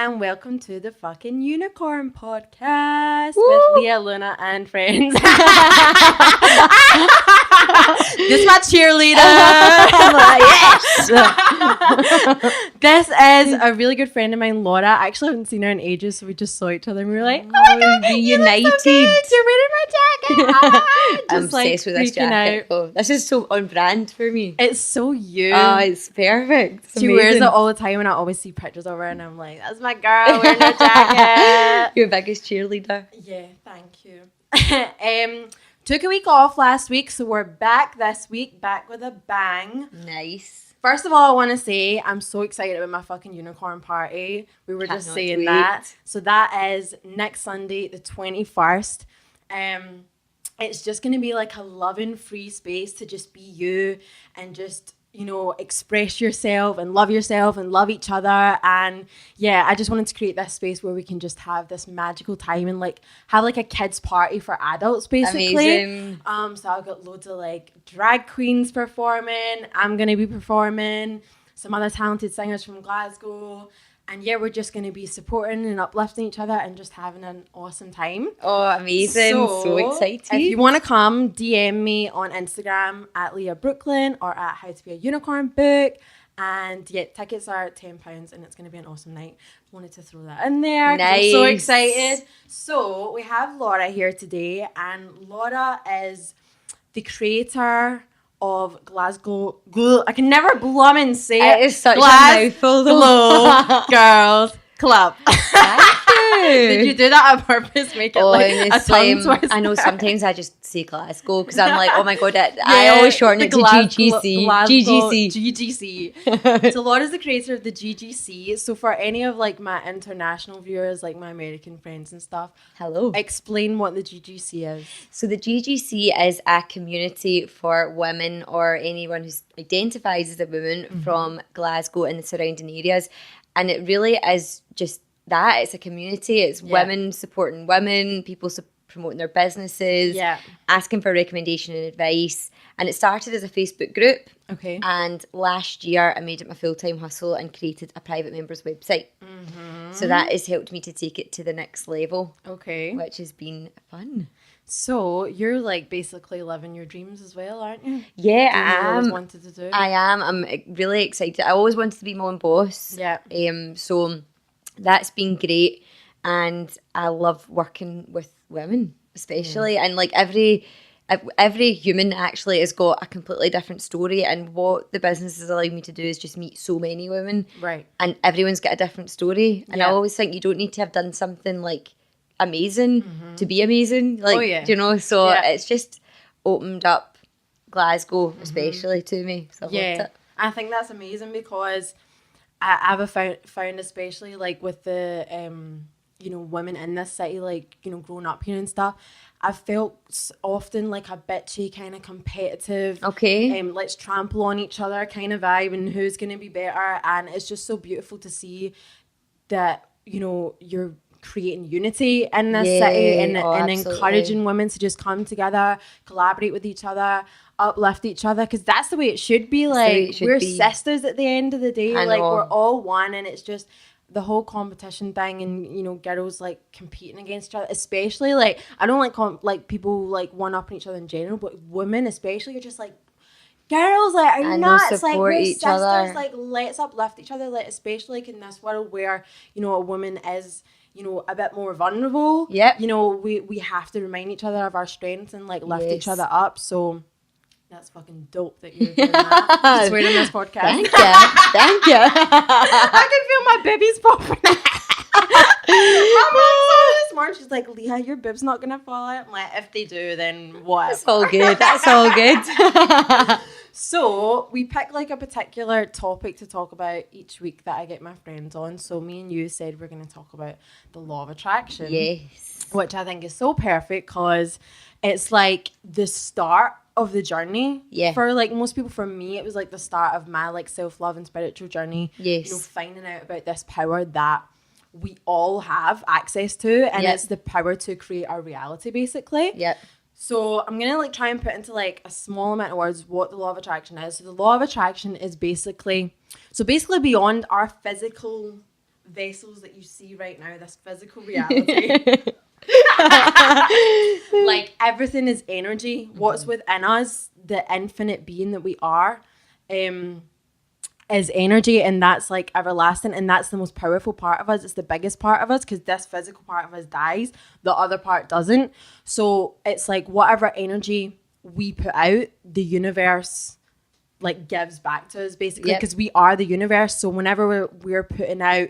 and welcome to the fucking Unicorn Podcast with Leah Luna and friends. This is my cheerleader. Yes. This is a really good friend of mine, Laura. I actually haven't seen her in ages, so we just saw each other and we were like, oh my God, reunited. You look so good. You're wearing my jacket. I'm obsessed with this jacket. Oh, this is so on brand for me. It's so you. Oh, it's perfect. It's she wears it all the time and I always see pictures of her and I'm like, that's my girl wearing her jacket. Your biggest cheerleader. Yeah, thank you. Took a week off last week, so we're back this week, back with a bang. Nice. First of all, I want to say I'm so excited about my fucking unicorn party. We were just saying that. So that is next Sunday, the 21st. It's just going to be like a loving, free space to just be you and just, you know, express yourself and love each other. And yeah, I just wanted to create this space where we can just have this magical time and like have like a kids party for adults, basically. Amazing. So I've got loads of like drag queens performing. I'm going to be performing, some other talented singers from Glasgow. And yeah, we're just going to be supporting and uplifting each other and just having an awesome time. Oh, amazing. So excited. If you want to come, DM me on Instagram at Leah-Brooklyn or at How to Be a Unicorn Book. And yeah, tickets are £10 and it's going to be an awesome night. Wanted to throw that in there. Nice. I'm so excited. So we have Laura here today. And Laura is the creator of Glasgow. I can never blooming say it. It is such a mouthful though. Girls Club. Thank you. Did you do that on purpose? Make it like a tongue twister? I know sometimes I just say Glasgow because I'm like, oh my God, I always shorten it to GGC. GGC. So Laura's the creator of the GGC. So for any of like my international viewers, like my American friends and stuff, hello. Explain what the GGC is. So the GGC is a community for women or anyone who identifies as a woman from Glasgow and the surrounding areas. And it really is just that. It's a community. It's women supporting women, people promoting their businesses, asking for recommendation and advice. And it started as a Facebook group. Okay. And last year I made it my full-time hustle and created a private members website. Mm-hmm. So that has helped me to take it to the next level. Okay. Which has been fun. So you're like basically living your dreams as well, aren't you? Yeah, I am. Always wanted to do. I am. I'm really excited. I always wanted to be my own boss. Yeah. So that's been great, and I love working with women, especially, and like every human actually has got a completely different story, and what the business has allowed me to do is just meet so many women, right? And everyone's got a different story, and I always think you don't need to have done something like amazing to be amazing, like you know. So it's just opened up Glasgow, especially to me. So I loved it. I think that's amazing because I've found especially like with the you know, women in this city, like, you know, growing up here and stuff, I felt often like a bitchy kind of competitive, let's trample on each other kind of vibe and who's going to be better. And it's just so beautiful to see that, you know, you're creating unity in this city and encouraging women to just come together, collaborate with each other, uplift each other, because that's the way it should be. Like, we're sisters at the end of the day. Like, we're all one, and it's just the whole competition thing and, you know, girls like competing against each other, especially like, I don't like people like one-upping each other in general, but women especially are just like, girls, like, are nuts, like, we're sisters, other. Like, let's uplift each other, like, especially like in this world where, you know, a woman is, you know, a bit more vulnerable. Yep. You know, we have to remind each other of our strengths and like lift each other up. So that's fucking dope that you're doing that. Just wait on this podcast. Thank you. Thank you. I can feel my babies popping. My mom saw this morning. She's like, Leah, your bib's not gonna fall out. I'm like, if they do, then what? That's all good. That's all good. So we pick like a particular topic to talk about each week that I get my friends on. So me and you said we're going to talk about the law of attraction. Yes. Which I think is so perfect because it's like the start of the journey. Yeah. For like most people, for me, it was like the start of my like self-love and spiritual journey. Yes. You know, finding out about this power that we all have access to, and it's the power to create our reality, basically. Yep. So I'm going to like try and put into like a small amount of words what the law of attraction is. So the law of attraction is basically beyond our physical vessels that you see right now, this physical reality, like everything is energy. What's within us, the infinite being that we are, is energy, and that's like everlasting, and that's the most powerful part of us. It's the biggest part of us, because this physical part of us dies, the other part doesn't. So it's like whatever energy we put out, the universe like gives back to us, basically, because we are the universe. So whenever we're putting out,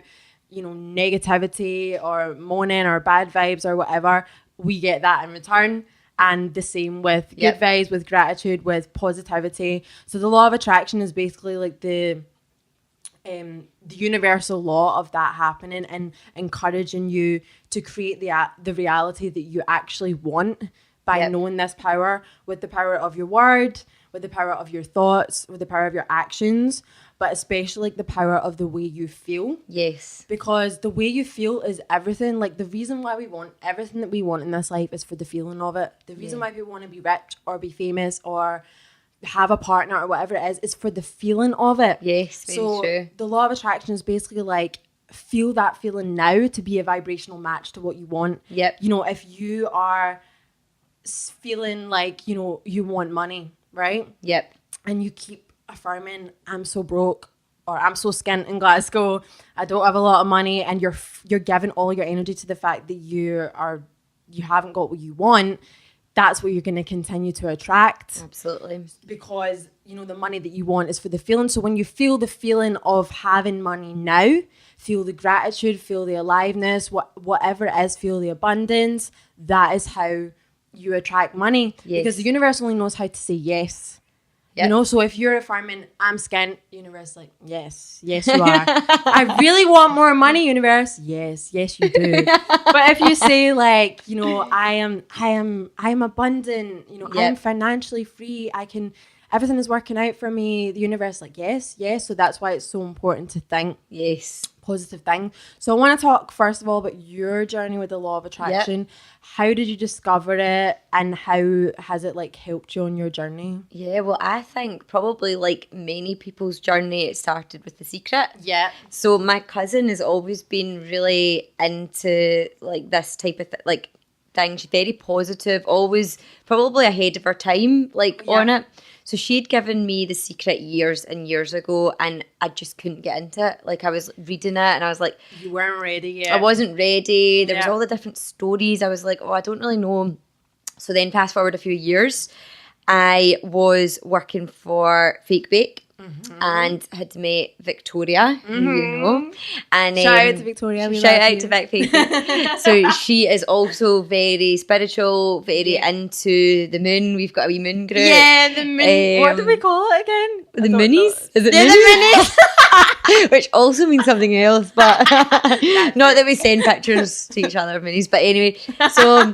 you know, negativity or moaning or bad vibes or whatever, we get that in return. And the same with good vibes, with gratitude, with positivity. So the law of attraction is basically like the universal law of that happening, and encouraging you to create the reality that you actually want by knowing this power, with the power of your word, with the power of your thoughts, with the power of your actions, but especially like the power of the way you feel. Yes. Because the way you feel is everything. Like the reason why we want everything that we want in this life is for the feeling of it. The reason why people want to be rich or be famous or have a partner or whatever it is for the feeling of it. Yes, very true. The law of attraction is basically like, feel that feeling now to be a vibrational match to what you want. Yep. You know, if you are feeling like, you know, you want money, right? Yep. And you keep affirming, I'm so broke, or I'm so skint in Glasgow, I don't have a lot of money, and you're giving all your energy to the fact that you haven't got what you want, that's what you're going to continue to attract. Absolutely. Because, you know, the money that you want is for the feeling. So when you feel the feeling of having money now, feel the gratitude, feel the aliveness, whatever it is, feel the abundance, that is how you attract money. Yes. Because the universe only knows how to say yes. Yep. You know, so if you're affirming, I'm skint, universe is like, yes, you are. I really want more money, universe. Yes, you do. But if you say like, you know, I am abundant, you know, I am financially free, everything is working out for me, the universe is like, yes. So that's why it's so important to think. Yes. Positive thing. So I want to talk first of all about your journey with the law of attraction. Yep. How did you discover it, and how has it like helped you on your journey? Yeah, well, I think probably like many people's journey, it started with The Secret. Yeah. So my cousin has always been really into like this type of thing. She's very positive, always probably ahead of her time, on it. So she'd given me The Secret years and years ago, and I just couldn't get into it. Like, I was reading it and I was like... You weren't ready yet. I wasn't ready. There was all the different stories. I was like, I don't really know. So then fast forward a few years, I was working for Fake Bake. Mm-hmm. And had met Victoria, who you know. And shout out to Victoria. Shout out to Vic. So she is also very spiritual, very into the moon. We've got a wee moon group. Yeah, the moon. What do we call it again? The Moonies? Is it the Moonies? Which also means something else, but not that we send pictures to each other of Moonies. But anyway, so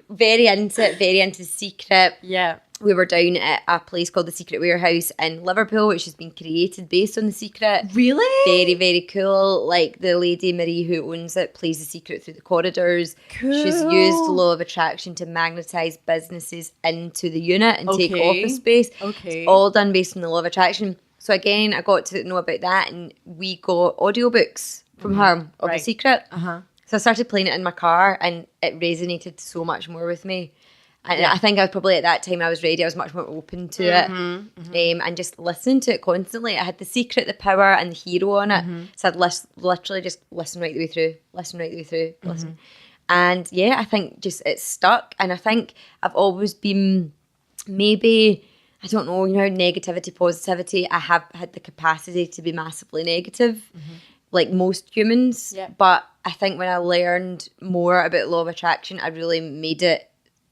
very into it, very into Secret. Yeah. We were down at a place called the Secret Warehouse in Liverpool, which has been created based on The Secret. Really? Very, very cool. Like, the lady Marie who owns it plays The Secret through the corridors. Cool. She's used the law of attraction to magnetise businesses into the unit and take office space. Okay. It's all done based on the law of attraction. So again, I got to know about that, and we got audiobooks from her of The Secret. Uh-huh. So I started playing it in my car, and it resonated so much more with me. And I think I was probably at that time I was ready. I was much more open to it, and just listened to it constantly. I had The Secret, The Power, and The Hero on it, so I'd literally just listen right the way through, listen. And yeah, I think just it stuck. And I think I've always been maybe, I don't know, negativity, positivity. I have had the capacity to be massively negative, like most humans. Yeah. But I think when I learned more about law of attraction, I really made it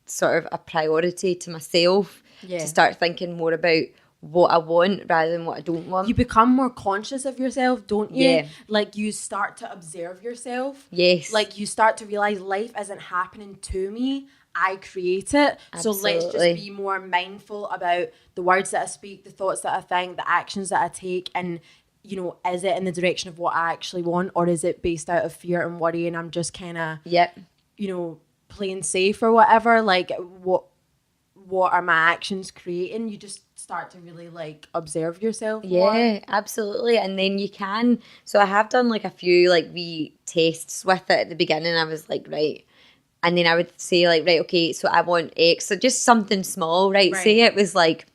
sort of a priority to myself to start thinking more about what I want rather than what I don't want. You become more conscious of yourself, don't you? Yeah. Like, you start to observe yourself. Yes. Like, you start to realise life isn't happening to me. I create it. Absolutely. So let's just be more mindful about the words that I speak, the thoughts that I think, the actions that I take, and is it in the direction of what I actually want, or is it based out of fear and worry, and I'm just kind of, playing safe or whatever? Like, what are my actions creating? You just start to really like observe yourself more. Yeah, absolutely. And then you can, so I have done like a few like wee tests with it at the beginning. I was like, right. And then I would say like, right, okay, so I want X. So just something small, right? Say it was like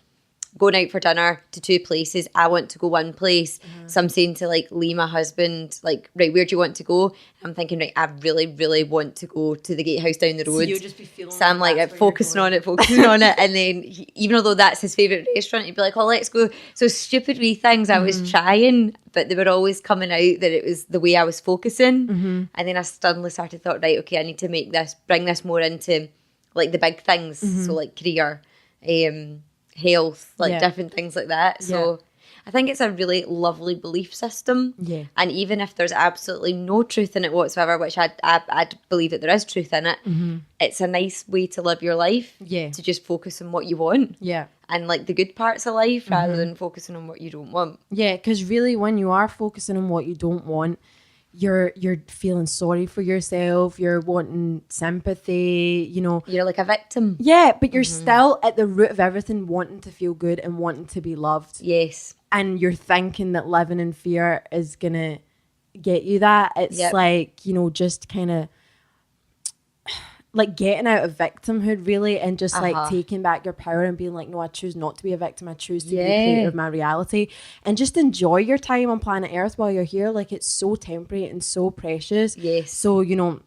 going out for dinner to 2 places. I want to go one place. So I'm saying to like Lee, my husband, like, right, where do you want to go? I'm thinking, right, I really, really want to go to the gatehouse down the road. So you'll just be feeling so I'm like focusing on it. And then even although that's his favourite restaurant, he'd be like, oh, let's go. So stupid wee things I was trying, but they were always coming out that it was the way I was focusing. And then I suddenly started thought, right, okay, I need to bring this more into like the big things. So like career, health, like different things like that. So I think it's a really lovely belief system. Yeah. And even if there's absolutely no truth in it whatsoever, which I believe that there is truth in it, it's a nice way to live your life. Yeah. To just focus on what you want. Yeah. And like the good parts of life rather than focusing on what you don't want. Yeah, because really when you are focusing on what you don't want, you're feeling sorry for yourself, you're wanting sympathy, you know. You're like a victim. Yeah, but you're still at the root of everything wanting to feel good and wanting to be loved. Yes. And you're thinking that living in fear is going to get you that. It's like, you know, just kind of like getting out of victimhood really and just like taking back your power and being like, no, I choose not to be a victim. I choose to be the creator of my reality and just enjoy your time on planet Earth while you're here. Like it's so temporary and so precious. Yes. So, you know,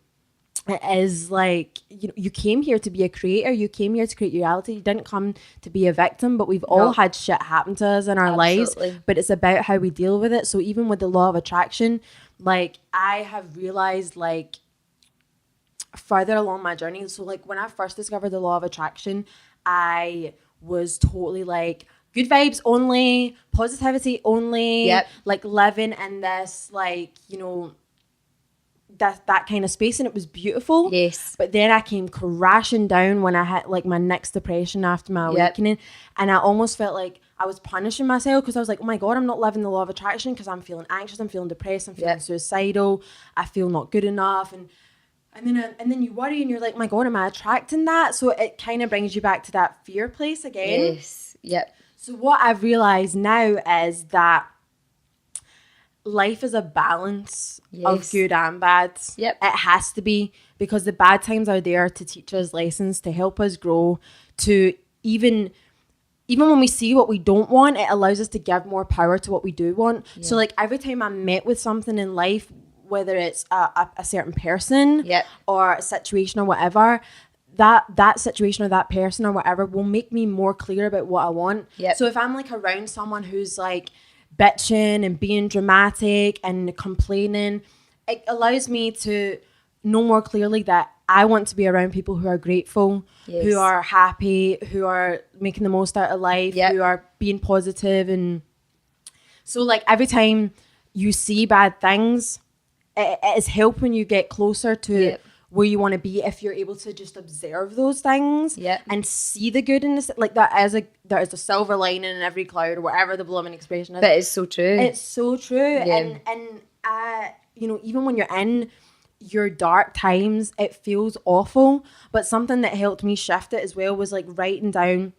it is like, you know, you came here to be a creator. You came here to create your reality. You didn't come to be a victim, but we've all had shit happen to us in our lives. But it's about how we deal with it. So even with the law of attraction, like I have realized like further along my journey. So like when I first discovered the law of attraction, I was totally like good vibes only, positivity only, like living in this like, you know, that kind of space, and it was beautiful. Yes. But then I came crashing down when I had like my next depression after my awakening, and I almost felt like I was punishing myself because I was like, oh my God, I'm not living the law of attraction because I'm feeling anxious, I'm feeling depressed, I'm feeling suicidal, I feel not good enough, and then you worry and you're like, my God, am I attracting that? So it kind of brings you back to that fear place again. Yes. Yep. So what I've realized now is that life is a balance of good and bad. Yep. It has to be, because the bad times are there to teach us lessons, to help us grow, to even when we see what we don't want, it allows us to give more power to what we do want. Yeah. So like every time I'm met with something in life, whether it's a certain person or a situation or whatever, that situation or that person or whatever will make me more clear about what I want. Yep. So if I'm like around someone who's like bitching and being dramatic and complaining, it allows me to know more clearly that I want to be around people who are grateful, who are happy, who are making the most out of life, who are being positive. And so like every time you see bad things, it is helping you get closer to where you want to be if you're able to just observe those things and see the good in this. Like there is a silver lining in every cloud or whatever the blooming expression is. That is so true. It's so true. Yeah. And you know, even when you're in your dark times, it feels awful. But something that helped me shift it as well was like writing down.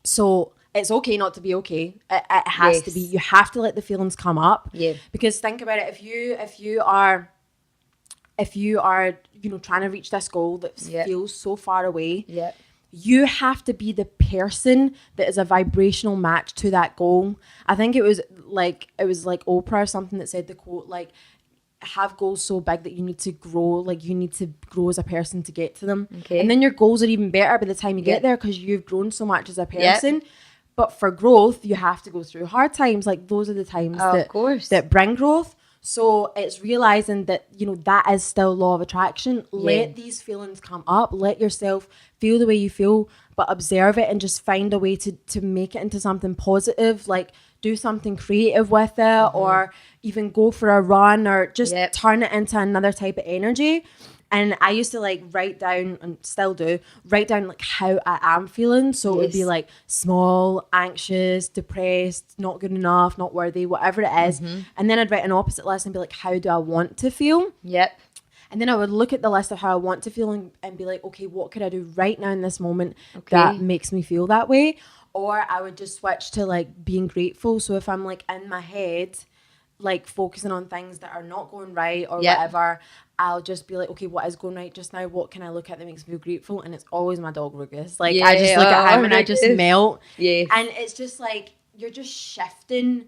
So it's okay not to be okay. It has to be. You have to let the feelings come up. Yeah. Because think about it. If you are, you know, trying to reach this goal that feels so far away, you have to be the person that is a vibrational match to that goal. I think it was like Oprah or something that said the quote like, have goals so big that you need to grow, like you need to grow as a person to get to them. Okay. And then your goals are even better by the time you get there because you've grown so much as a person. But for growth, you have to go through hard times. Like those are the times that bring growth. So it's realizing that, you know, that is still law of attraction. Let these feelings come up. Let yourself feel the way you feel, but observe it and just find a way to make it into something positive. Like do something creative with it, or even go for a run, or just turn it into another type of energy. And I used to like write down, and still do, write down like how I am feeling. So it would be like small, anxious, depressed, not good enough, not worthy, whatever it is. And then I'd write an opposite list and be like, how do I want to feel? Yep. And then I would look at the list of how I want to feel and be like, okay, what could I do right now in this moment that makes me feel that way? or I would just switch to like being grateful. So if I'm like in my head, like focusing on things that are not going right or whatever, I'll just be like, okay, what is going right just now? What can I look at that makes me feel grateful? And it's always my dog Rugus. Like I just look at him and I just melt. Yeah. And it's just like, you're just shifting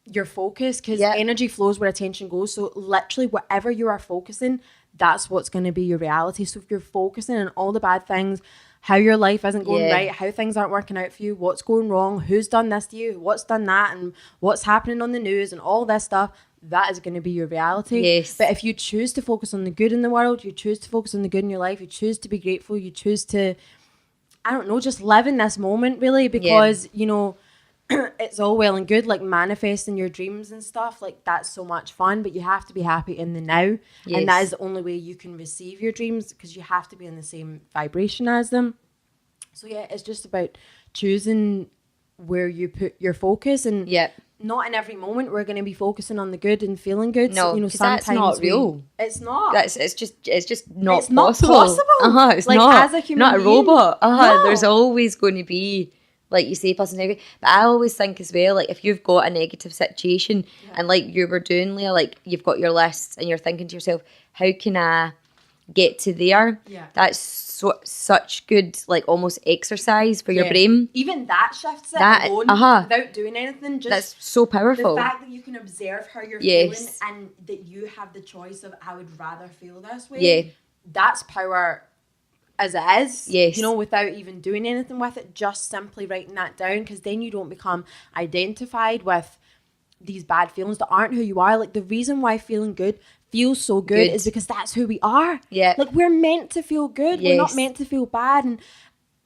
your focus, because energy flows where attention goes. So literally whatever you are focusing, that's what's going to be your reality. So if you're focusing on all the bad things, how your life isn't going right, how things aren't working out for you, what's going wrong, who's done this to you, what's done that, and what's happening on the news and all this stuff, that is going to be your reality. Yes. But if you choose to focus on the good in the world, you choose to focus on the good in your life, you choose to be grateful, you choose to, I don't know, just live in this moment really, because, you know, it's all well and good, like manifesting your dreams and stuff, like that's so much fun, but you have to be happy in the now. And that is the only way you can receive your dreams, because you have to be in the same vibration as them. So yeah, it's just about choosing where you put your focus, and not in every moment we're going to be focusing on the good and feeling good. No, so, you know, sometimes that's not real. It's not. It's just not it's not possible. It's like, not. As a human not a being, robot. no. There's always going to be, like you say, plus negative. But I always think as well, like if you've got a negative situation and like you were doing, Leah, like you've got your lists and you're thinking to yourself, how can I get to there? Yeah. That's such good, like almost exercise for your brain. Even that shifts it alone without doing anything. Just that's so powerful. The fact that you can observe how you're feeling and that you have the choice of, I would rather feel this way. Yeah. That's power as it is. Yes. You know, without even doing anything with it, just simply writing that down, because then you don't become identified with these bad feelings that aren't who you are. Like the reason why feeling good feels so good is because that's who we are. Yeah. Like we're meant to feel good. We're not meant to feel bad. And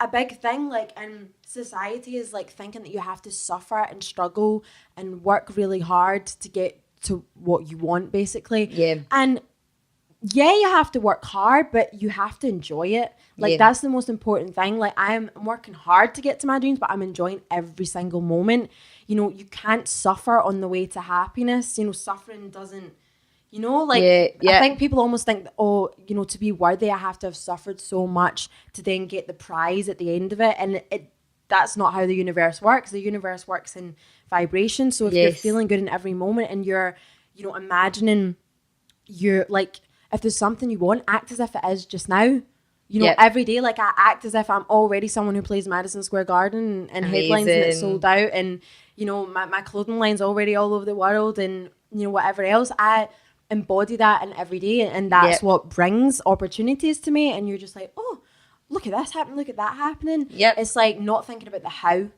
a big thing like in society is like thinking that you have to suffer and struggle and work really hard to get to what you want, basically. Yeah. And yeah, you have to work hard, but you have to enjoy it. Like that's the most important thing. Like I'm working hard to get to my dreams, but I'm enjoying every single moment. You know, you can't suffer on the way to happiness. You know, suffering doesn't, you know, like I think people almost think that, oh, you know, to be worthy, I have to have suffered so much to then get the prize at the end of it. And that's not how the universe works. The universe works in vibration. So if you're feeling good in every moment and you're, you know, imagining you're like, if there's something you want, act as if it is just now. You know, every day, like I act as if I'm already someone who plays Madison Square Garden and headlines and it's sold out. And, you know, my clothing line's already all over the world and, you know, whatever else. I embody that in every day, and that's what brings opportunities to me. And you're just like, oh, look at this happening, look at that happening. It's like not thinking about the how.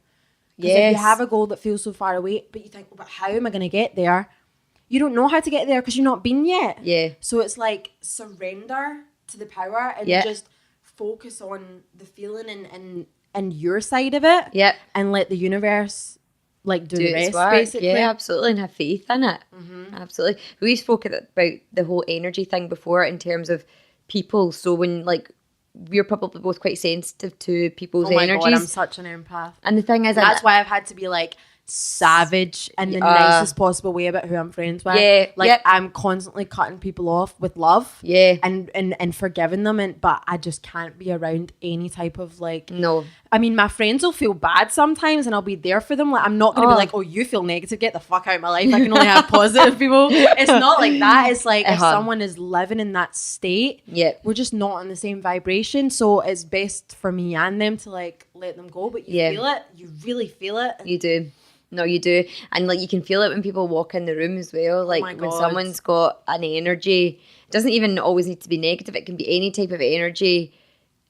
Because if you have a goal that feels so far away, but you think, well, but how am I going to get there? You don't know how to get there because you've not been yet. So it's like surrender to the power and just focus on the feeling and your side of it. And let the universe like do the rest, basically. Yeah, absolutely, and have faith in it. Absolutely. We spoke about the whole energy thing before in terms of people. So when like we're probably both quite sensitive to people's energies. God, I'm such an empath. And the thing is, that's why I've had to be like savage in the nicest possible way about who I'm friends with. I'm constantly cutting people off with love. And forgiving them, but I just can't be around any type of like. No. I mean, my friends will feel bad sometimes and I'll be there for them. Like I'm not going to be like, oh, you feel negative, get the fuck out of my life. I can only have positive people. It's not like that. It's like if someone is living in that state, we're just not on the same vibration. So it's best for me and them to like let them go. But you feel it. You really feel it. You do. No, you do. And like you can feel it when people walk in the room as well. Like when someone's got an energy, it doesn't even always need to be negative. It can be any type of energy.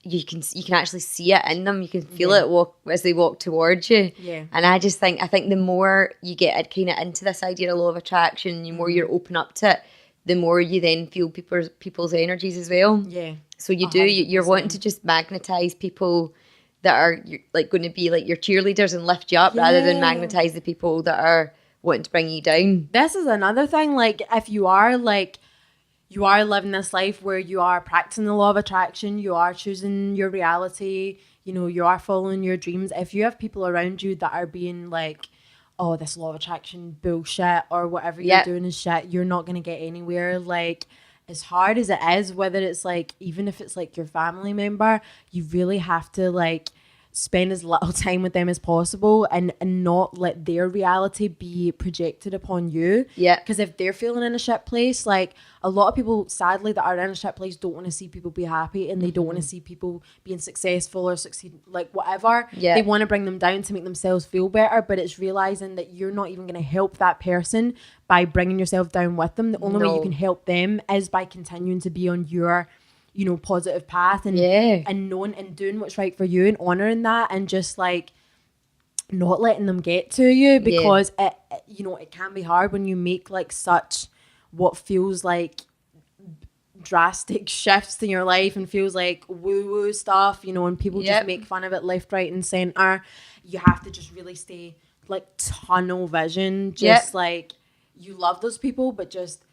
You can actually see it in them. You can feel it as they walk towards you. And I think the more you get kind of into this idea of law of attraction, the more you're open up to it, the more you then feel people's energies as well. So you 100%. You're wanting to just magnetize people that are like going to be like your cheerleaders and lift you up rather than magnetize the people that are wanting to bring you down. This is another thing. Like if you are living this life where you are practicing the law of attraction, you are choosing your reality, you know, you are following your dreams. If you have people around you that are being like, oh, this law of attraction bullshit or whatever you're doing is shit, you're not going to get anywhere. Like as hard as it is, whether it's like, even if it's like your family member, you really have to like spend as little time with them as possible and not let their reality be projected upon you. Yeah. Because if they're feeling in a shit place, like a lot of people, sadly, that are in a shit place don't want to see people be happy, and they don't want to see people being successful or succeed, like whatever. Yeah. They want to bring them down to make themselves feel better, but it's realizing that you're not even going to help that person by bringing yourself down with them. The only way you can help them is by continuing to be on your, you know, positive path and knowing and doing what's right for you and honoring that, and just like not letting them get to you, because it, you know, it can be hard when you make like such what feels like drastic shifts in your life and feels like woo stuff, you know, and people just make fun of it left, right and center. You have to just really stay like tunnel vision, just like you love those people, but just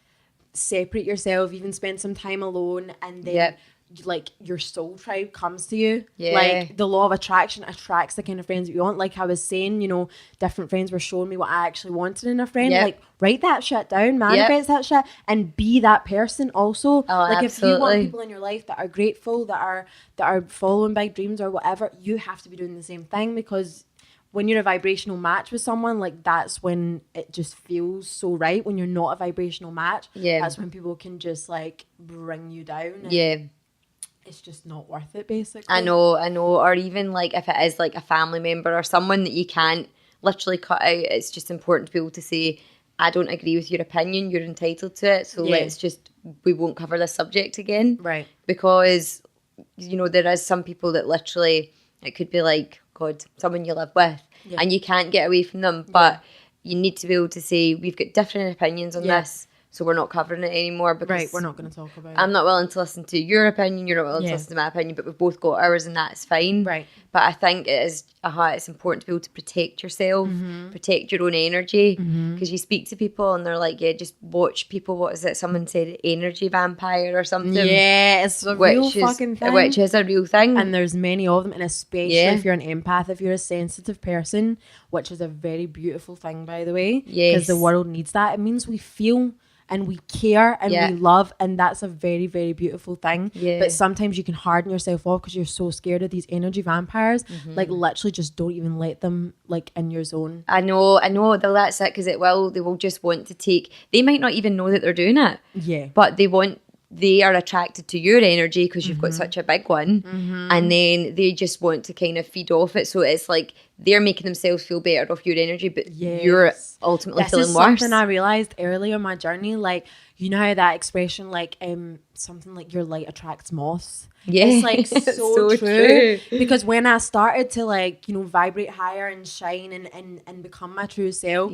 separate yourself, even spend some time alone, and then like your soul tribe comes to you. Like the law of attraction attracts the kind of friends that you want. Like I was saying, you know, different friends were showing me what I actually wanted in a friend. Like write that shit down, manifest that shit, and be that person also. Like if you want people in your life that are grateful, that are following big dreams or whatever, you have to be doing the same thing, because when you're a vibrational match with someone, like that's when it just feels so right. When you're not a vibrational match, that's when people can just like bring you down. And it's just not worth it, basically. I know. Or even like if it is like a family member or someone that you can't literally cut out, it's just important to be able to say, I don't agree with your opinion, you're entitled to it, so we won't cover this subject again. Right. Because, you know, there is some people that literally, it could be like, God, someone you live with, and you can't get away from them, but you need to be able to say, we've got different opinions on this, so we're not covering it anymore, because we're not going to talk about it. I'm not willing to listen to your opinion, you're not willing to listen to my opinion, but we've both got ours, and that's fine. Right. But I think it is it's important to be able to protect yourself, protect your own energy, because you speak to people and they're like, just watch people, what is it, someone said energy vampire or something. Yeah, it's a real fucking thing. Which is a real thing. And there's many of them, and especially if you're an empath, if you're a sensitive person, which is a very beautiful thing, by the way, because the world needs that. It means we feel and we care and we love, and that's a very, very beautiful thing. But sometimes you can harden yourself off because you're so scared of these energy vampires. Like literally just don't even let them like in your zone. I know though, that's it, because they will just want to take, they might not even know that they're doing it, but they are attracted to your energy because you've got such a big one, and then they just want to kind of feed off it. So it's like they're making themselves feel better off your energy, but you're ultimately feeling worse. This is something I realised earlier in my journey. Like, you know how that expression, like something like your light attracts moths? It's like so true. Because when I started to like, you know, vibrate higher and shine and become my true self,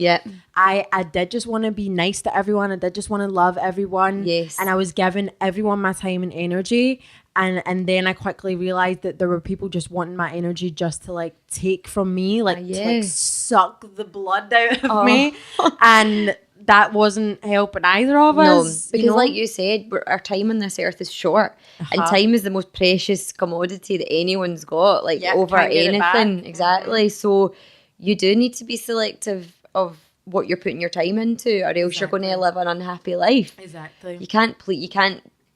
I did just want to be nice to everyone. I did just want to love everyone. And I was giving everyone my time and energy. And then I quickly realized that there were people just wanting my energy just to like take from me, like to like suck the blood out of me. And that wasn't helping either of us. Because like you said, our time on this earth is short, and time is the most precious commodity that anyone's got, like over anything. Exactly. So you do need to be selective of what you're putting your time into, or else you're going to live an unhappy life. Exactly. You can't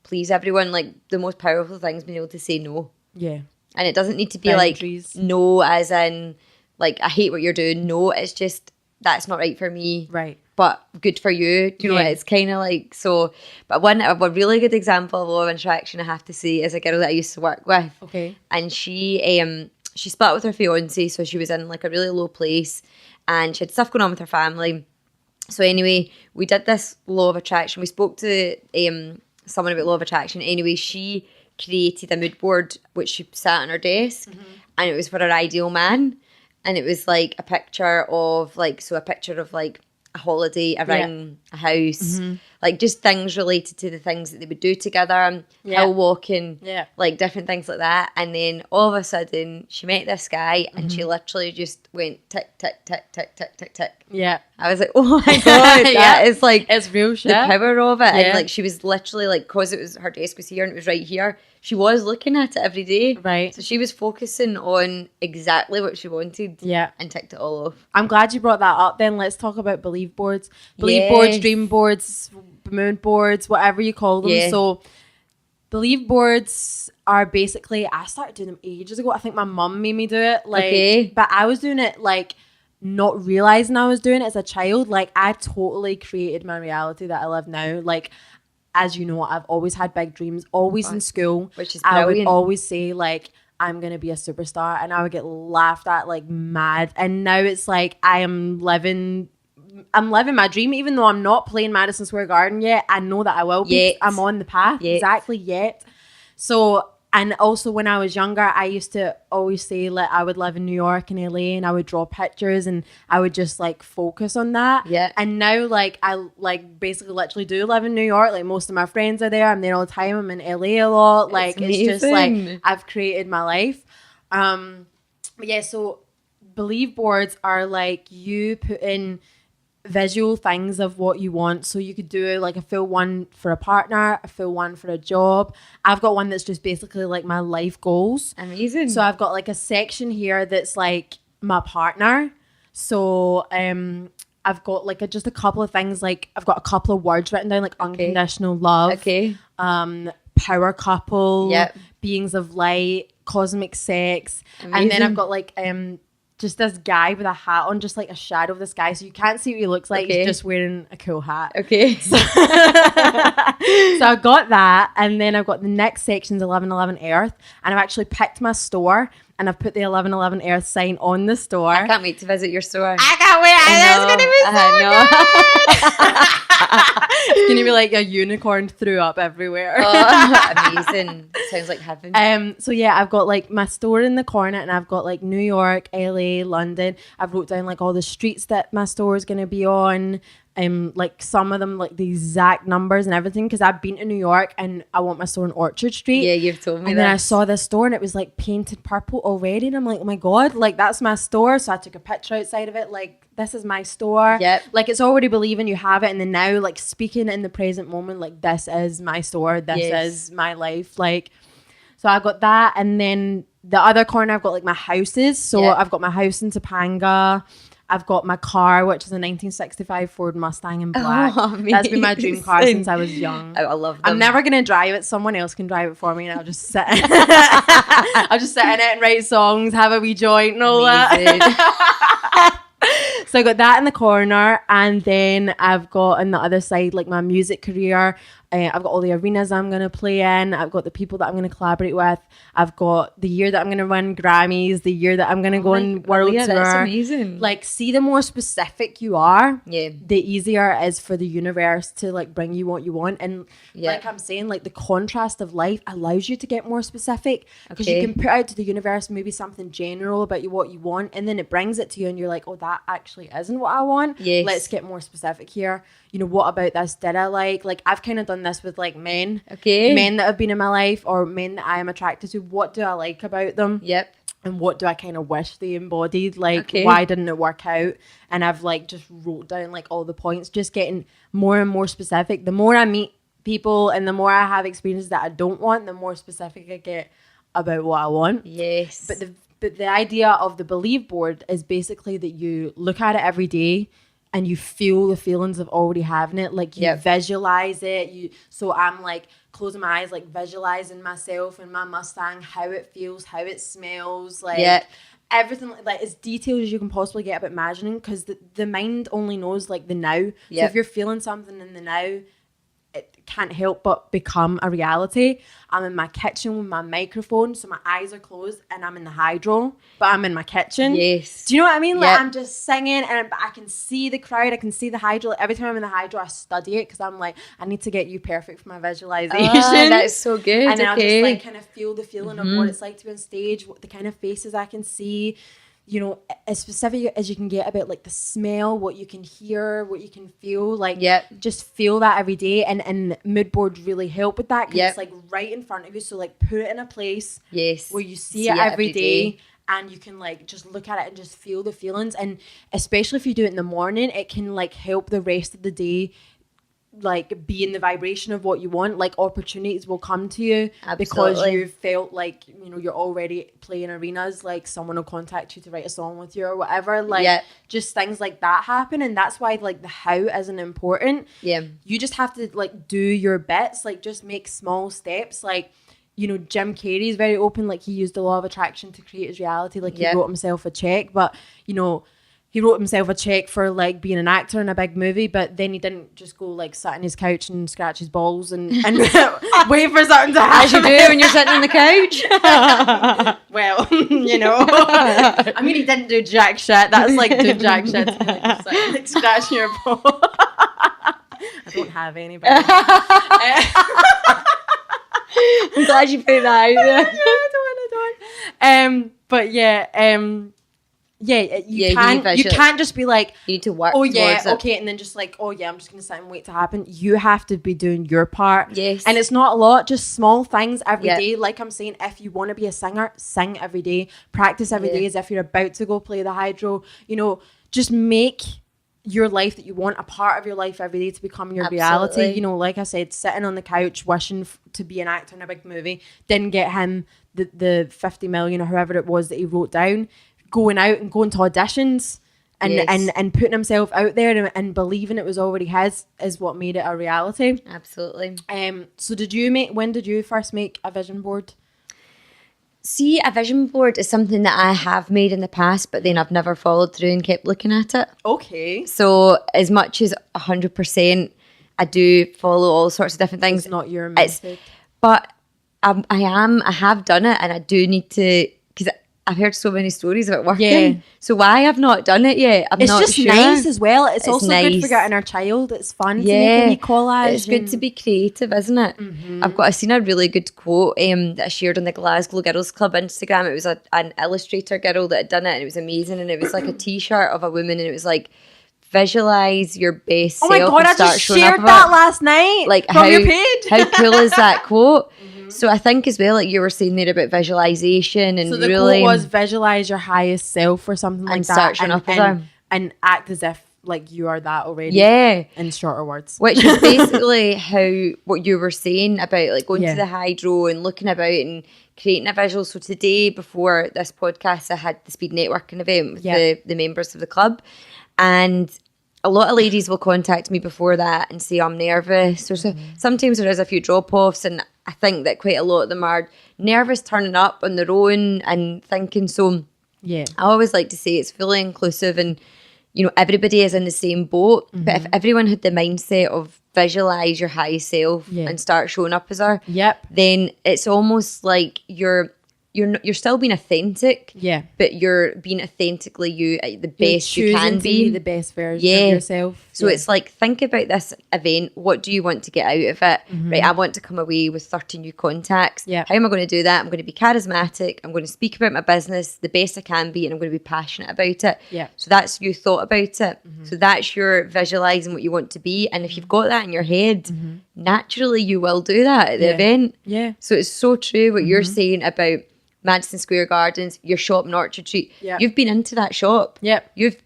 please everyone. Like the most powerful thing is being able to say no. And it doesn't need to be boundaries. Like no as in like I hate what you're doing. No, it's just that's not right for me. Right. But good for you. Do you know what? It's kind of like so. But a really good example of law of attraction, I have to say, is a girl that I used to work with. Okay. And she split with her fiance, so she was in like a really low place, and she had stuff going on with her family. So anyway, we did this law of attraction. We spoke to someone about law of attraction. Anyway, she created a mood board which she sat on her desk, and it was for her ideal man, and it was like a picture of like a holiday, a ring, a house, like just things related to the things that they would do together, hill walking, like different things like that. And then all of a sudden she met this guy and she literally just went tick, tick, tick, tick, tick, tick, tick. I was like, oh my God, that is like, it's real shit. The power of it. And like, she was literally like, cause it was, her desk was here and it was right here. She was looking at it every day. Right. So she was focusing on exactly what she wanted. And ticked it all off. I'm glad you brought that up then. Let's talk about belief boards. Belief boards, dream boards, moon boards, whatever you call them. So believe boards are basically, I started doing them ages ago. I think my mum made me do it. Like, Okay. but I was doing it like not realizing I was doing it as a child. Like, I totally created my reality that I live now. Like, as you know, I've always had big dreams, always in school. Which is I would brilliant. always say like, I'm going to be a superstar, and I would get laughed at like mad. And now it's like, I'm living my dream, even though I'm not playing Madison Square Garden yet. I know that I will be. Yet. I'm on the path. Yet. Exactly, yet. So, and also when I was younger, I used to always say like I would live in New York and LA, and I would draw pictures, and I would just like focus on that. Yeah. And now like I like basically literally do live in New York. Like most of my friends are there. I'm there all the time. I'm in LA a lot. Like it's just like I've created my life. But yeah, so believe boards are like you put in visual things of what you want. So you could do like a full one for a partner, a full one for a job. I've got one that's just basically like my life goals. Amazing. So I've got like a section here that's like my partner. So I've got like just a couple of things, like I've got a couple of words written down, like unconditional love, power couple, beings of light, cosmic sex. Amazing. And then I've got like just this guy with a hat on, just like a shadow of this guy. So you can't see what he looks like. He's just wearing a cool hat. Okay. So I've got that. And then I've got the next section's 1111 Earth. And I've actually picked my store, and I've put the 1111 Earth sign on the store. I can't wait to visit your store. I can't wait. It's going to be so good. It's going to be like a unicorn threw up everywhere. Oh, amazing. Sounds like heaven. So yeah, I've got like my store in the corner, and I've got like New York, LA, London. I've wrote down like all the streets that my store is going to be on. Like some of them, like the exact numbers and everything, because I've been to New York and I want my store on Orchard Street. Yeah, you've told me and that. Then I saw this store and it was like painted purple already, and I'm like, oh my god, like that's my store. So I took a picture outside of it, like this is my store. Yep. Like it's already believing you have it, and then now like speaking in the present moment, like this is my store, this is my life. Like, so I got that, and then the other corner I've got like my houses. So I've got my house in Topanga. I've got my car, which is a 1965 Ford Mustang in black. Oh, that's been my dream car since I was young. I love them. I'm never gonna drive it. Someone else can drive it for me, and I'll just sit. I'll just sit in it and write songs, have a wee joint, and all that. So I got that in the corner, and then I've got on the other side like my music career. I've got all the arenas I'm going to play in. I've got the people that I'm going to collaborate with. I've got the year that I'm going to win Grammys, the year that I'm going to go on world tour. That's amazing. Like, see, the more specific you are, the easier it is for the universe to like bring you what you want. And like I'm saying, like the contrast of life allows you to get more specific, because you can put out to the universe maybe something general about what you want, and then it brings it to you, and you're like, oh, that actually isn't what I want. Let's get more specific here. You know, what about this did I like? Like, I've kind of done this with like men that have been in my life, or men that I am attracted to. What do I like about them? And what do I kind of wish they embodied? Like, why didn't it work out? And I've like just wrote down like all the points, just getting more and more specific. The more I meet people and the more I have experiences that I don't want, the more specific I get about what I want. But the idea of the believe board is basically that you look at it every day and you feel the feelings of already having it. Like you visualize it. So I'm like closing my eyes, like visualizing myself and my Mustang, how it feels, how it smells, like everything, like as detailed as you can possibly get about imagining, because the mind only knows like the now. So if you're feeling something in the now, it can't help but become a reality. I'm in my kitchen with my microphone, so my eyes are closed, and I'm in the hydro, but I'm in my kitchen. Do you know what I mean? Like I'm just singing, and I can see the crowd, I can see the hydro. Like, every time I'm in the hydro, I study it, because I'm like, I need to get you perfect for my visualization. That's so good. And then I'll just like kind of feel the feeling of what it's like to be on stage, what the kind of faces I can see. You know, as specific as you can get about like the smell, what you can hear, what you can feel, like just feel that every day. And mood boards really help with that, because it's like right in front of you. So like put it in a place where you see it every day, and you can like just look at it and just feel the feelings. And especially if you do it in the morning, it can like help the rest of the day like be in the vibration of what you want, like opportunities will come to you. Absolutely. Because you felt like, you know, you're already playing arenas, like someone will contact you to write a song with you or whatever, like just things like that happen. And that's why like the how isn't important. You just have to like do your bits, like just make small steps. Like, you know, Jim Carrey's very open, like he used the law of attraction to create his reality, like he wrote himself a check, but you know, he wrote himself a check for like being an actor in a big movie, but then he didn't just go like sit on his couch and scratch his balls and wait for something to happen. As you do when you're sitting on the couch. Well, you know, I mean, he didn't do jack shit. That's like doing jack shit to me, like scratching your ball. I don't have anybody. I'm glad you put that out there. I don't. But you can't just be like, you need to work. Oh yeah, towards okay, and then just like, oh yeah, I'm just gonna sit and wait to happen. You have to be doing your part. Yes, and it's not a lot, just small things every day. Like I'm saying, if you want to be a singer, sing every day. Practice every day as if you're about to go play the hydro. You know, just make your life that you want a part of your life every day to become your reality. You know, like I said, sitting on the couch wishing to be an actor in a big movie didn't get him the 50 million or however it was that he wrote down. Going out and going to auditions and putting himself out there and believing it was already his is what made it a reality. Absolutely. So when did you first make a vision board? See, a vision board is something that I have made in the past, but then I've never followed through and kept looking at it. Okay. So as much as 100%, I do follow all sorts of different things. It's not your method. But I have done it, and I do need to, because I've heard so many stories about working. Yeah. So why I've not done it yet, I'm not sure. It's just nice as well. It's also nice. Good for your inner child. It's fun to make a wee collage. It's good to be creative, isn't it? Mm-hmm. I've seen a really good quote that I shared on the Glasgow Girls Club Instagram. It was an illustrator girl that had done it, and it was amazing. And it was like a t-shirt of a woman, and it was like, visualize your best self. Oh my God, I just shared that last night from your page. How cool is that quote? So I think as well, like you were saying there about visualization and so the really quote was visualize your highest self or something like that, and act as if like you are that already. Yeah, in shorter words, which is basically what you were saying about like going to the hydro and looking about and creating a visual. So today, before this podcast, I had the speed networking event with the members of the club, and a lot of ladies will contact me before that and say I'm nervous, or sometimes there is a few drop-offs, and I think that quite a lot of them are nervous turning up on their own and thinking. So I always like to say it's fully inclusive, and you know, everybody is in the same boat. But if everyone had the mindset of visualize your high self and start showing up as her, then it's almost like you're still being authentic, but you're being authentically you at the best you can be the best version of yourself. So it's like, think about this event. What do you want to get out of it? Right, I want to come away with 30 new contacts. How am I going to do that? I'm going to be charismatic. I'm going to speak about my business the best I can be, and I'm going to be passionate about it. So that's you thought about it. So that's your visualizing what you want to be, and if you've got that in your head, naturally you will do that at the event. So it's so true what you're saying about Madison Square Gardens, your shop in Orchard Street. You've been into that shop. You've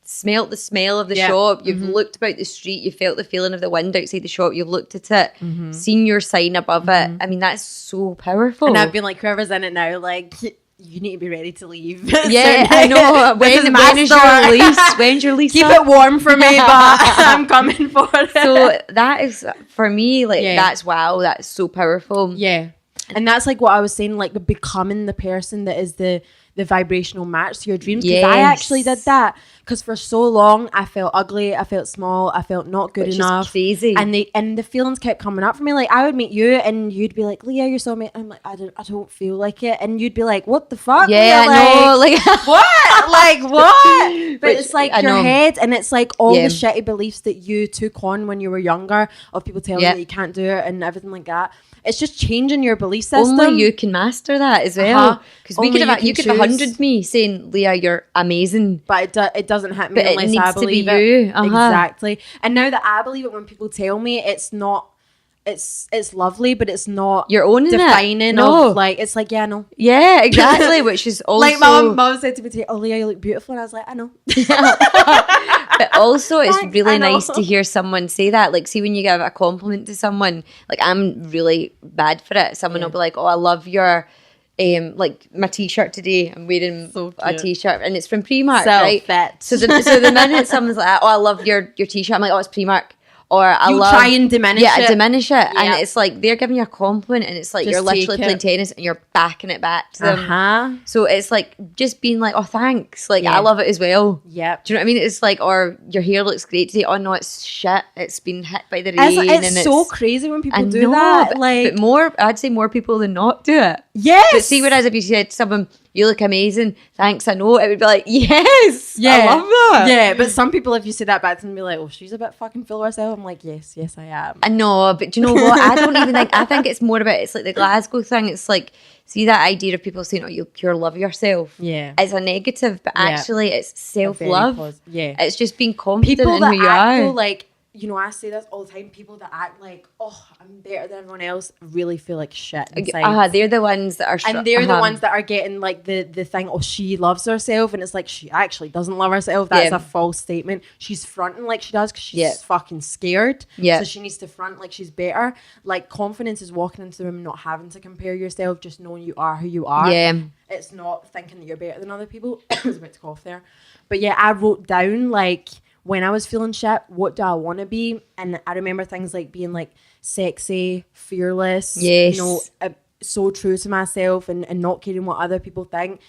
smelt the smell of the shop. You've looked about the street. You felt the feeling of the wind outside the shop. You've looked at it, seen your sign above it. I mean, that's so powerful. And I've been like, whoever's in it now, like, you need to be ready to leave. Yeah, I know. When is your lease? When's your lease? Keep it warm for me, but I'm coming for it. So that is, for me, like, that's wow. That's so powerful. Yeah. And that's like what I was saying, like becoming the person that is the vibrational match to your dreams. Because I actually did that. Because for so long I felt ugly, I felt small, I felt not good enough. Which is crazy. And the feelings kept coming up for me. Like I would meet you and you'd be like, Leah, you're so amazing. I'm like, I don't feel like it. And you'd be like, what the fuck? Yeah, I know. Like what? Like what? But it's like your head, and it's like all the shitty beliefs that you took on when you were younger of people telling you that you can't do it and everything like that. It's just changing your belief system. Only you can master that as well. Because you could have 100 me saying, Leah, you're amazing. But it doesn't hit me unless I believe it. You. Exactly. And now that I believe it, when people tell me, it's not, it's lovely, but it's not you're owning defining it. No. Of like, it's like, yeah, I know. Yeah, exactly. Which is also like my mum said to me today, oh Leah, you look beautiful. And I was like, I know. But also, it's Thanks, really I know. nice to hear someone say that. Like, see, when you give a compliment to someone, like, I'm really bad for it. Someone will be like, oh, I love your, like, my t-shirt today. I'm wearing So a cute. t-shirt, and it's from Primark, Self right? fit. So the minute someone's like, oh, I love your t-shirt, I'm like, oh, it's Primark. Or You try and diminish it. I diminish it. And Yeah. it's like, they're giving you a compliment, and it's like, Just you're literally take playing it. tennis and you're backing it back to them. Uh-huh. So it's like, just being like, oh, thanks. Like, Yeah. I love it as well. Yep. Do you know what I mean? It's like, or your hair looks great today. Oh no, it's shit. It's been hit by the rain. It's so crazy when people do know, that. but I'd say more people than not do it. Yes. But see, whereas if you said to someone, you look amazing, thanks, I know, it would be like, yes, I love that. Yeah, but some people, if you say that back to them, be like, oh, she's a bit fucking full of herself. I'm like, yes, I am. I know, but do you know what? I don't even think, I think it's more about, it's like the Glasgow thing. It's like, see that idea of people saying, oh, you pure love yourself. Yeah. It's a negative, but Yeah. actually it's self-love. Yeah. It's just being confident People in that who you act are. though, like, you know, I say this all the time, people that act like, oh, I'm better than everyone else, really feel like shit inside. They're the ones that are And they're the ones that are getting like the thing, oh, she loves herself, and it's like she actually doesn't love herself. That's a false statement. She's fronting like she does because she's fucking scared. Yeah. So she needs to front like she's better. Like, confidence is walking into the room and not having to compare yourself, just knowing you are who you are. Yeah. It's not thinking that you're better than other people. I was about to cough there. But yeah, I wrote down like, when I was feeling shit, what do I want to be? And I remember things like being like sexy, fearless, Yes. you know, so true to myself and not caring what other people think.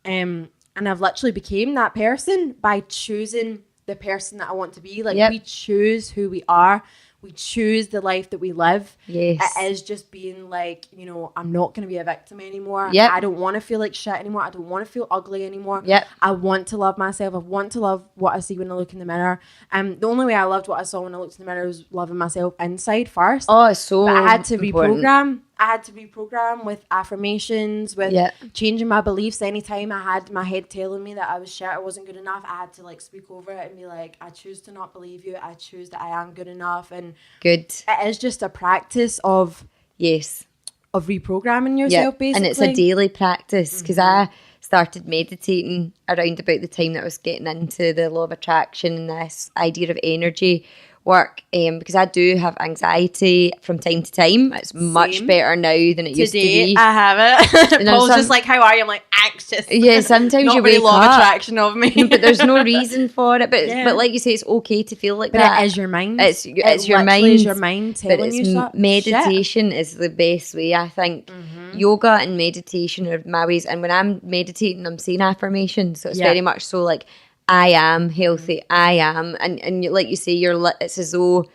And I've literally became that person by choosing the person that I want to be. Like, we choose who we are. We choose the life that we live. Yes. It is just being like, you know, I'm not going to be a victim anymore. Yep. I don't want to feel like shit anymore. I don't want to feel ugly anymore. Yep. I want to love myself. I want to love what I see when I look in the mirror. The only way I loved what I saw when I looked in the mirror was loving myself inside first. Oh, it's so But I had to important. reprogram. I had to reprogram with affirmations, with changing my beliefs. Anytime I had my head telling me that I was shit, I wasn't good enough, I had to like speak over it and be like, I choose to not believe you. I choose that I am good enough. And Good. it is just a practice of reprogramming yourself, basically. And it's a daily practice, because I started meditating around about the time that I was getting into the law of attraction and this idea of energy work, because I do have anxiety from time to time. It's much better now than it used to be. I have it. And Paul's just like, how are you? I'm like, anxious. Yeah, sometimes Not you very wake law of up. attraction of me. No, but there's no reason for it. But like you say, it's okay to feel like But that. it is your mind. It's your mind. It's your mind telling But it's you something. meditation is the best way, I think. Yoga and meditation are my ways. And when I'm meditating, I'm saying affirmations. So it's very much so like, I am healthy. I am. And like you say, it's as though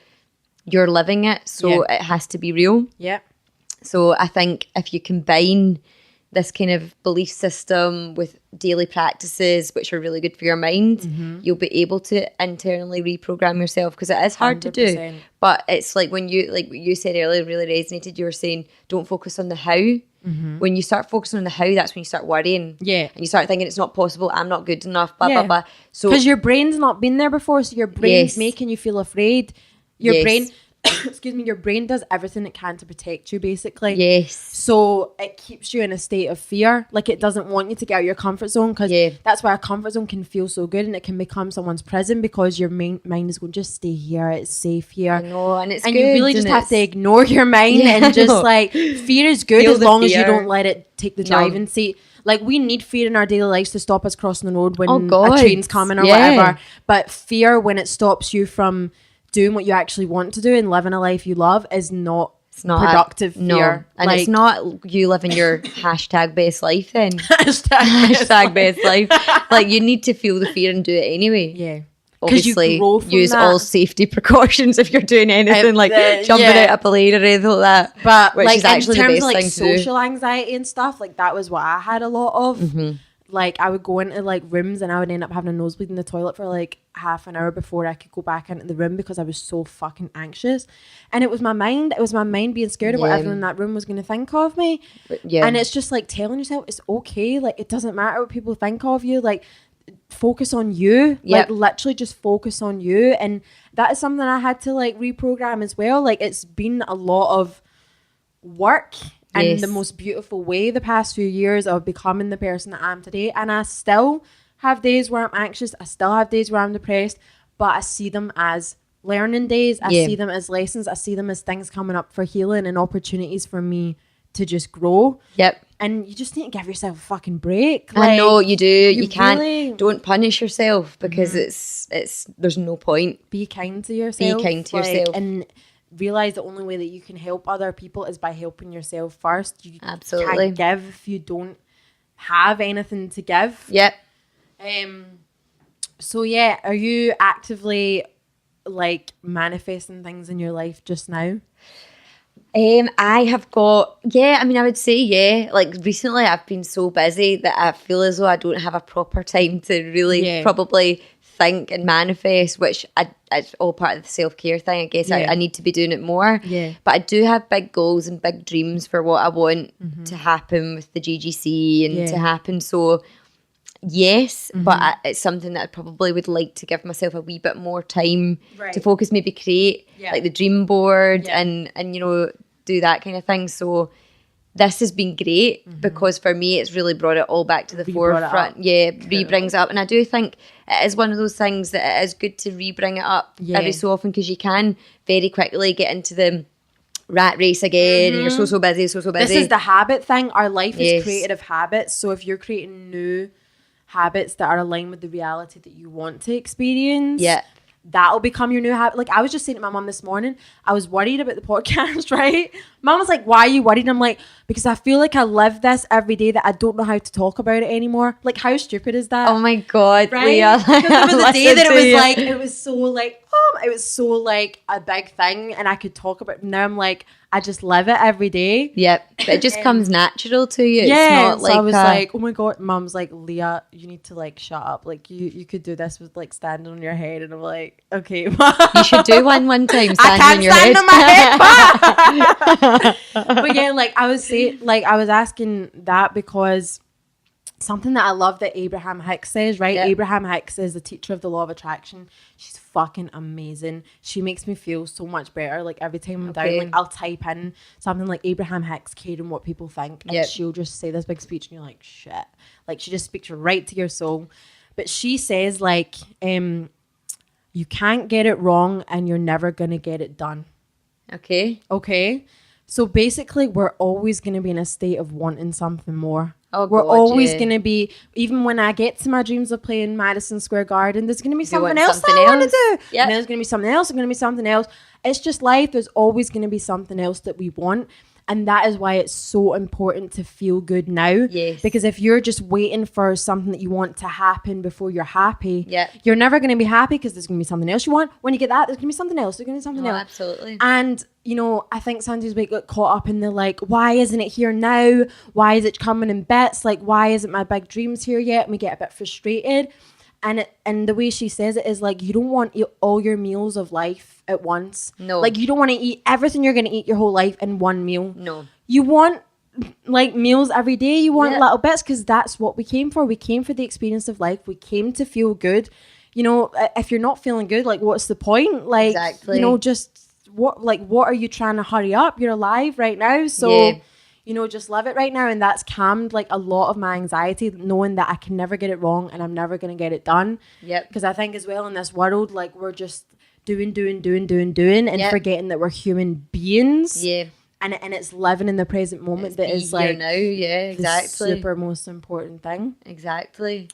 you're living it. So it has to be real. Yeah. So I think if you combine this kind of belief system with daily practices, which are really good for your mind, you'll be able to internally reprogram yourself, because it is hard to do. 100%. But it's like when you, like what you said earlier, really resonated. You were saying, don't focus on the how. When you start focusing on the how, that's when you start worrying. Yeah. And you start thinking it's not possible, I'm not good enough, blah, blah, blah. So because your brain's not been there before, so your brain's making you feel afraid. Your brain, excuse me, your brain does everything it can to protect you, basically. Yes. So it keeps you in a state of fear. Like, it doesn't want you to get out of your comfort zone, because that's why a comfort zone can feel so good, and it can become someone's prison, because your mind is going, just stay here, it's safe here. I know, and it's and good, you really just have to ignore your mind and just like, fear is good Feel as the long as you fear. don't let it take the driving seat. Like, we need fear in our daily lives to stop us crossing the road when a train's coming or whatever. But fear, when it stops you from doing what you actually want to do and living a life you love, is not productive fear. No. And like, it's not you living your hashtag best life then. hashtag best life. Like, you need to feel the fear and do it anyway. Yeah. Obviously, you grow from use that. all safety precautions if you're doing anything like jumping out of a plane or anything like that. But which like, is actually in terms the best of like thing to do. social anxiety and stuff, like that was what I had a lot of. Like, I would go into like rooms and I would end up having a nosebleed in the toilet for like half an hour before I could go back into the room, because I was so fucking anxious. And it was my mind. It was my mind being scared of what everyone in that room was going to think of me. And it's just like telling yourself it's okay. Like, it doesn't matter what people think of you. Like, focus on you. Like, literally just focus on you. And that is something I had to like reprogram as well. Like, it's been a lot of work. And the most beautiful way the past few years of becoming the person that I am today. And I still have days where I'm anxious. I still have days where I'm depressed. but I see them as learning days. I Yeah. see them as lessons. I see them as things coming up for healing and opportunities for me to just grow. Yep. And you just need to give yourself a fucking break. I know you do. You can't. really- Don't punish yourself because it's. There's no point. Be kind to yourself. kind to yourself. And realize the only way that you can help other people is by helping yourself first. You Absolutely. can't give if you don't have anything to give. Yep. So yeah, are you actively like manifesting things in your life just now? I have got, I mean, I would say, like recently I've been so busy that I feel as though I don't have a proper time to really probably think and manifest, which it's all part of the self-care thing, I guess. Yeah. I need to be doing it more. Yeah. But I do have big goals and big dreams for what I want to happen with the GGC and to happen. So, yes, but it's something that I probably would like to give myself a wee bit more time to focus, maybe create like the dream board and you know, do that kind of thing. So this has been great because for me it's really brought it all back to the forefront. Re-brings it up. And I do think it is one of those things that it is good to re-bring it up every so often, because you can very quickly get into the rat race again and you're so busy. This is the habit thing. Our life is created of habits. So if you're creating new habits that are aligned with the reality that you want to experience, that'll become your new habit. Like I was just saying to my mum this morning, I was worried about the podcast, right? Mum was like, why are you worried? I'm like, because I feel like I live this every day that I don't know how to talk about it anymore. Like how stupid is that? Oh my God, right? Leah. Because there was a day that it was so like a big thing and I could talk about it. Now I'm like, I just live it every day. Yep. But it just comes natural to you. It's not so like I was like, oh my God. Mum's like, Leah, you need to like shut up. Like you could do this with like standing on your head. And I'm like, okay, Mum. You should do one time, standing on your stand head. on my head. But yeah, like I was saying, like I was asking that because something that I love that Abraham Hicks says, right? Abraham Hicks is the teacher of the law of attraction. She's fucking amazing. She makes me feel so much better. Like every time I'm down, like I'll type in something like Abraham Hicks, caring what people think, and she'll just say this big speech and you're like, shit. Like she just speaks right to your soul. But she says like, you can't get it wrong and you're never gonna get it done. Okay. So basically we're always gonna be in a state of wanting something more. We're always going to be, even when I get to my dreams of playing Madison Square Garden, there's going to be something else that I want to do. And there's going to be something else, It's just life. There's always going to be something else that we want. And that is why it's so important to feel good now. Yes. Because if you're just waiting for something that you want to happen before you're happy, you're never going to be happy because there's going to be something else you want. When you get that, there's going to be something else. There's going to be something else. Absolutely. And, you know, I think sometimes we get caught up in the like, why isn't it here now? Why is it coming in bits? Like, why isn't my big dreams here yet? And we get a bit frustrated. And the way she says it is like, you don't want all your meals of life at once. No. Like you don't want to eat everything you're going to eat your whole life in one meal. No. You want like meals every day. You want little bits because that's what we came for. We came for the experience of life. We came to feel good. You know, if you're not feeling good, like what's the point? Like, you know, just what are you trying to hurry up? You're alive right now. So, you know, just live it right now. And that's calmed like a lot of my anxiety, knowing that I can never get it wrong and I'm never going to get it done. Because I think as well in this world, like we're just doing and forgetting that we're human beings. And it's living in the present moment that is like now. The super most important thing. Exactly.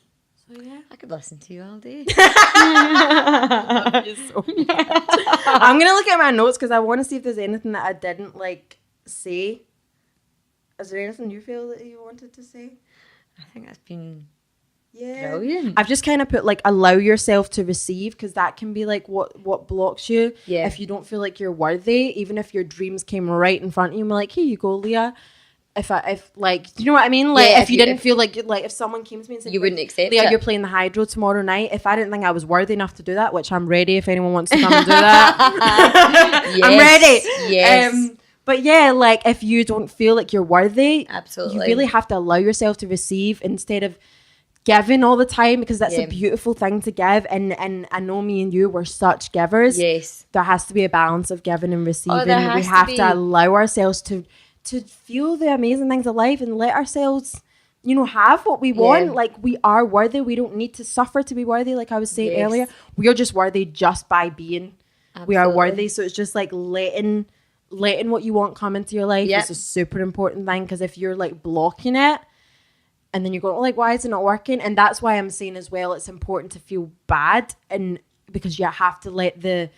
So yeah, I could listen to you all day. I love you so much. I'm gonna look at my notes because I want to see if there's anything that I didn't like say. Is there anything you feel that you wanted to say? I think that's been brilliant. I've just kind of put like allow yourself to receive, because that can be like what blocks you. If you don't feel like you're worthy, even if your dreams came right in front of you and were like, here you go, Leah. If like, do you know what I mean? Like if you didn't feel like if someone came to me and said, you wouldn't accept Leah, it. you're playing the hydro tomorrow night. If I didn't think I was worthy enough to do that, which I'm ready if anyone wants to come and do that. I'm ready. Yes. But yeah, like if you don't feel like you're worthy, absolutely, you really have to allow yourself to receive instead of giving all the time, because that's a beautiful thing to give. And I know me and you were such givers. Yes. There has to be a balance of giving and receiving. We have to allow ourselves to feel the amazing things of life and let ourselves, have what we want. Like, we are worthy. We don't need to suffer to be worthy. Like I was saying earlier, we are just worthy just by being. Absolutely. We are worthy. So it's just like letting what you want come into your life is a super important thing. Because if you're like blocking it, and then you go, like, why is it not working? And that's why I'm saying as well, it's important to feel bad, and because you have to let the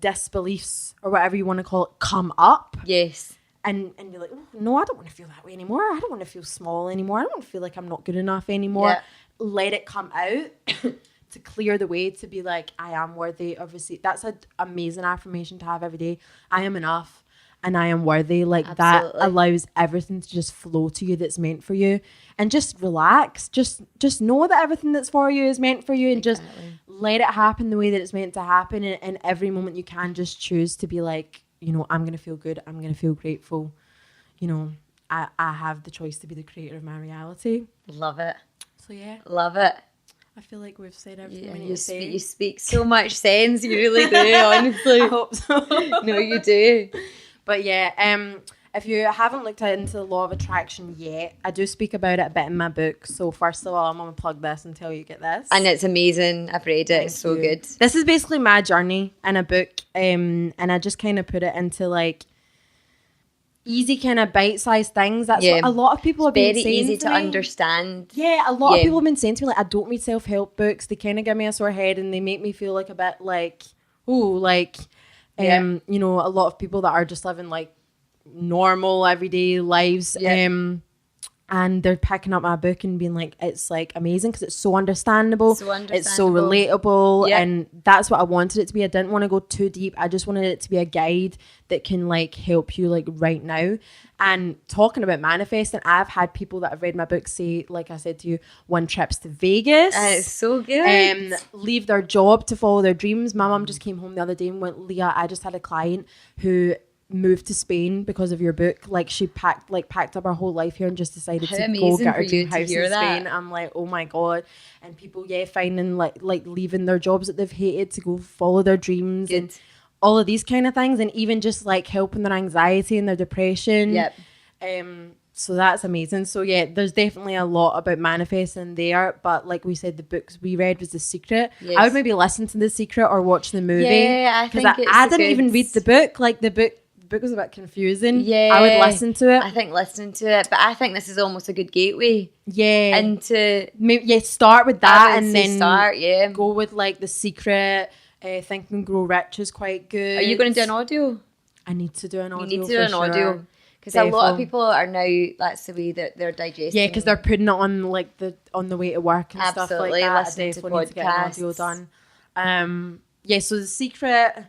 disbeliefs or whatever you want to call it come up. Yes. And you're like, oh, no, I don't want to feel that way anymore. I don't want to feel small anymore. I don't want to feel like I'm not good enough anymore. Yeah. Let it come out to clear the way to be like, I am worthy. Obviously, that's an amazing affirmation to have every day. I am enough and I am worthy. Like Absolutely. That allows everything to just flow to you that's meant for you. And just relax. Just know that everything that's for you is meant for you, and just let it happen the way that it's meant to happen. And every moment you can just choose to be like, I'm going to feel good. I'm going to feel grateful. I have the choice to be the creator of my reality. Love it. So, yeah. Love it. I feel like we've said everything we need to say. You speak so much sense. You really do, honestly. I hope so. No, you do. But, yeah, if you haven't looked into the law of attraction yet, I do speak about it a bit in my book. So, first of all, I'm going to plug this until you get this. And it's amazing. I've read it. It's so good. This is basically my journey in a book. And I just kind of put it into like easy kind of bite-sized things. That's what a lot of people have been saying. Very easy to understand. Yeah, a lot of people have been saying to me, like, I don't read self-help books. They kind of give me a sore head and they make me feel like a bit like, a lot of people that are just living like normal everyday lives. And they're picking up my book and being like, it's like amazing because it's so understandable. It's so relatable. And that's what I wanted it to be. I didn't want to go too deep. I just wanted it to be a guide that can like help you like right now. And talking about manifesting, I've had people that have read my book say, like I said to you, won trips to Vegas. It's so good. Leave their job to follow their dreams. My mum just came home the other day and went, Leah, I just had a client who moved to Spain because of your book. Like she packed up her whole life here and just decided to go get her dream house in Spain. I'm like, oh my God. And people finding like leaving their jobs that they've hated to go follow their dreams. Good. And all of these kind of things, and even just like helping their anxiety and their depression. So that's amazing. So yeah, there's definitely a lot about manifesting there, but like we said, the books we read was The Secret. I would maybe listen to The Secret or watch the movie. Because I didn't even read the book. Like the book was a bit confusing. I would listen to it. I think listening to it, but I think this is almost a good gateway. Into maybe start with that and then go with like The Secret. Think and Grow Rich is quite good. Are you going to do an audio? I need to do an audio. You need to do an audio. Because a lot of people are now, that's the way that they're digesting. Yeah, because they're putting it on like on the way to work and stuff like that. Listening to podcasts. Need to get an audio done. So The Secret,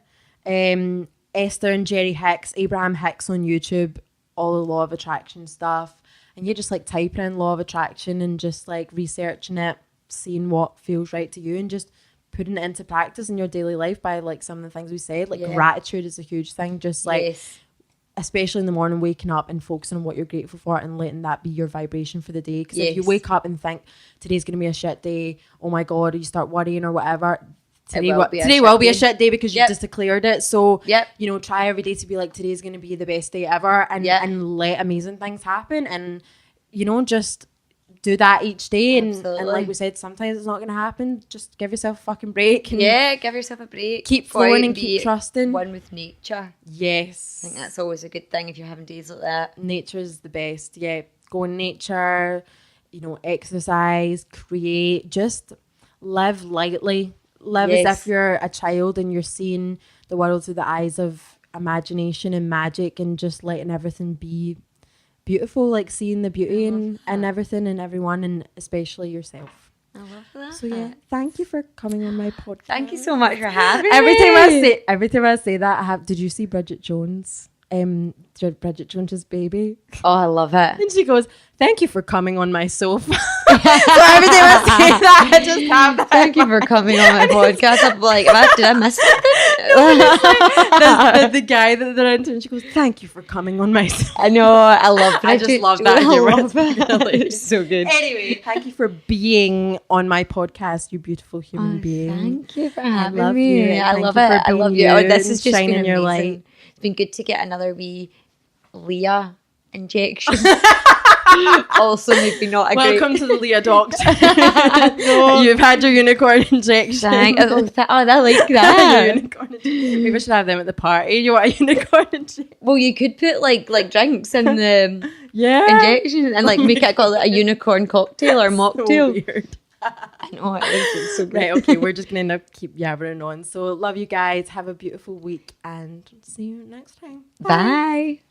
Esther and Jerry Hicks, Abraham Hicks on YouTube, all the law of attraction stuff. And you just like typing in law of attraction and just like researching it, seeing what feels right to you and just putting it into practice in your daily life by like some of the things we said. Like gratitude is a huge thing. Just like, especially in the morning, waking up and focusing on what you're grateful for and letting that be your vibration for the day. Because if you wake up and think today's going to be a shit day, oh my God, or you start worrying or whatever, today will be a shit day because you just declared it. So, try every day to be like, today's going to be the best day ever and let amazing things happen. And, just do that each day. And like we said, sometimes it's not going to happen. Just give yourself a fucking break. And give yourself a break. Keep flowing and keep trusting. One with nature. Yes. I think that's always a good thing if you're having days like that. Nature is the best. Yeah. Go in nature, exercise, create, just live lightly. Live as if you're a child and you're seeing the world through the eyes of imagination and magic and just letting everything be beautiful, like seeing the beauty in everything and everyone and especially yourself. I love that. So thank you for coming on my podcast. Thank you so much for having me. Every time I say that, did you see Bridget Jones? Bridget Jones's Baby. Oh, I love it. And she goes, thank you for coming on my sofa. So every time I say that, I just have that. Thank you for coming on my podcast. I'm like, did I miss something? The guy that they're into, and she goes, thank you for coming on my sofa. I know, I love I just love that. It's so good. Anyway, thank you for being on my podcast, you beautiful human being. Thank you for having me. I love it. I love you. Oh, this is just shining your light. It's been good to get another wee Leah injection. Also maybe not a Welcome great... to the Leah Doctor. You've had your unicorn injection. I like that. Unicorn injection. Maybe I should have them at the party. You want a unicorn injection? Well, you could put like drinks in the injection and like make it called a unicorn cocktail or mocktail. So weird. I know it is. It's so great. Right, okay, we're just going to end up keep yabbering on. So love you guys. Have a beautiful week and see you next time. Bye.